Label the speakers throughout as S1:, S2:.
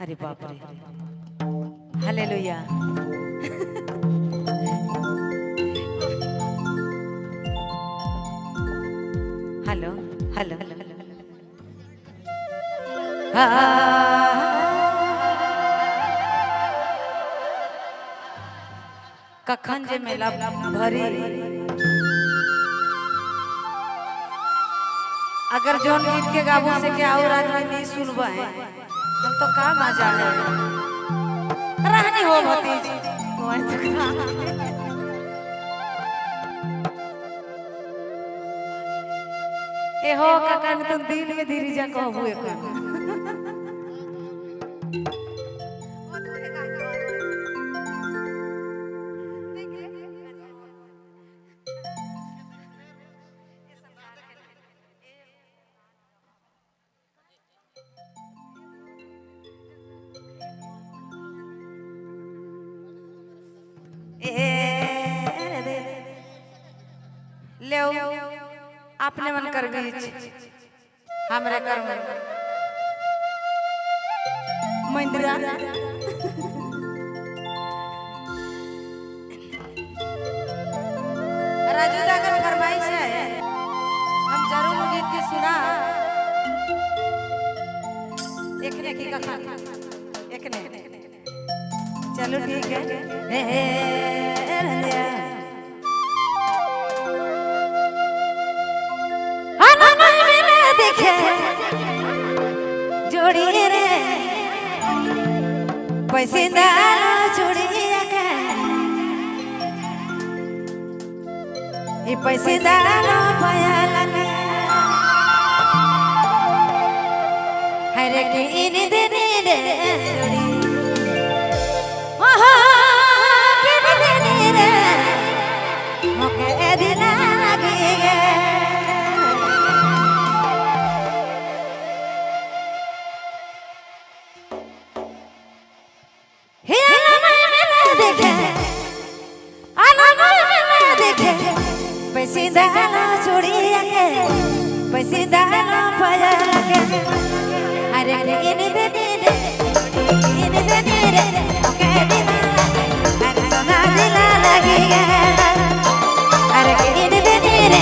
S1: अरे बाप रे, हालेलुया। हेलो हेलो कखन जे मेला भरी, अगर जोन गीत के गाबू से के और आदमी नहीं सुनबे हम तो का मजा है रहनी हो भतीजी ए हो कखन तुम दिल में धीरे जा कहबू एक ले आपने मन कर बीच हमरे कर महिंद्रा राजू दागर फरमाइश है, हम जरूर गीत की सुना एक ने की कखा एक ने चलो ठीक है। जोड़ी रे पैसे डालो छोड़िया के ये पैसे डालो पाया लगे हरे के इन देने रे जोड़ी ओहो के देने रे मोके दिला लगे पैसे डालो छोड़िया के पैसे डालो पाया लगे हरे के इन देने रे ओके दिला हरे सोना दिला लगी हरे के इन देने रे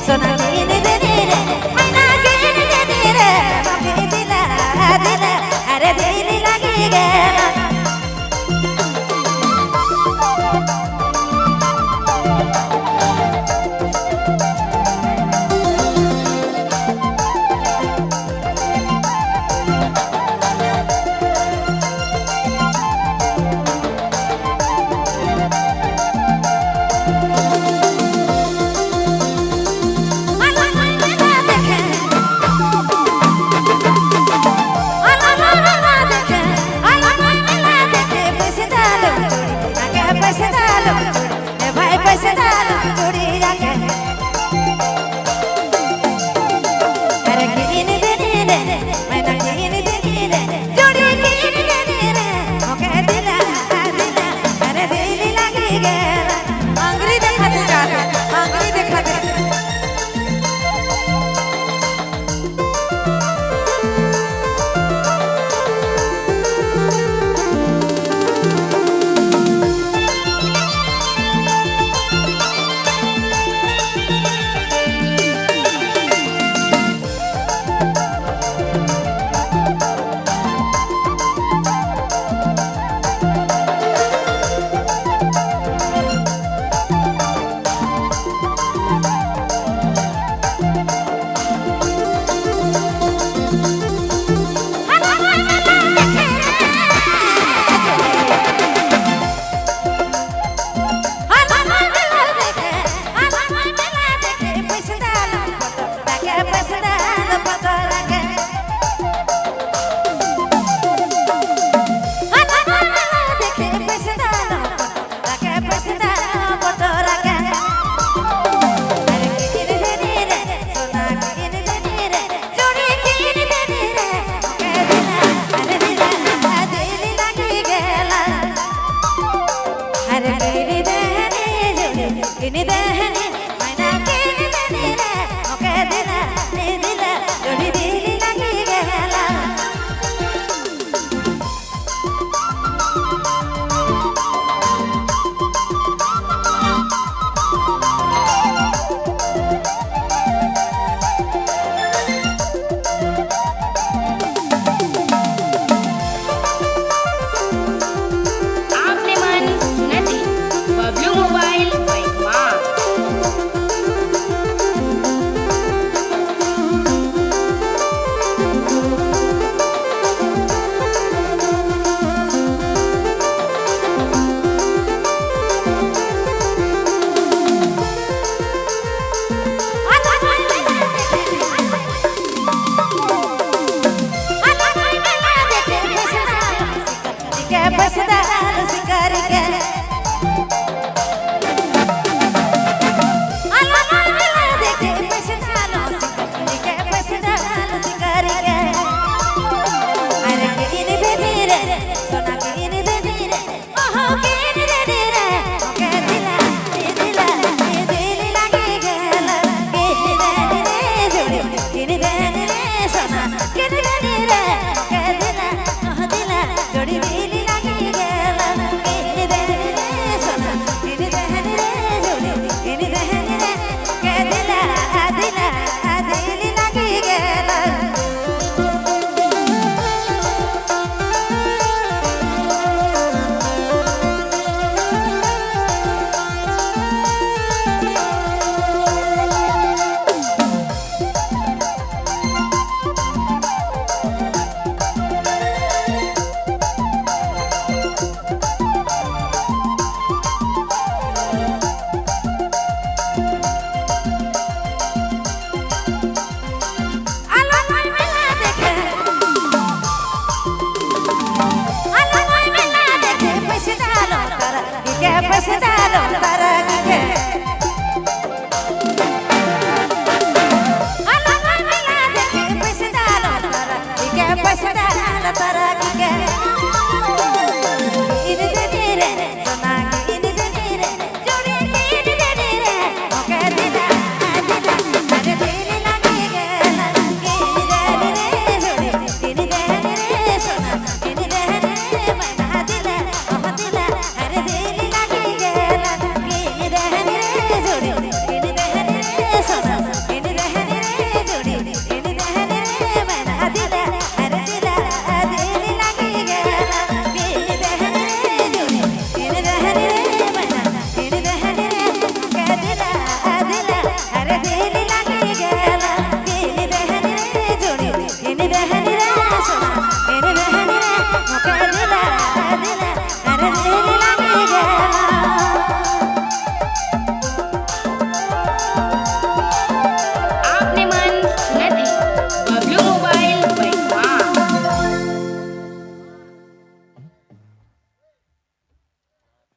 S1: सोना इन देने रे मैना के इन देने रे ओके दिला हरे दिल लगी गे I पसदाल सिंगार के आला मेला देखे पसदालो के पसदाल सिंगार के अरे गिन बेनी रे सोना गिन बेनी रे ओहो गिन बेनी रे के दिला दिल लगे गला गिन बेनी रे जोड़ी गिन बेनी रे सोना गिन बेनी रे के दिला ओह दिला जोड़ी दिल लगे गला गिन बेनी रे सोना गिन बेनी रे जोड़ी गिन बेनी रे के दिला दिल लगे गला पसदालो तारा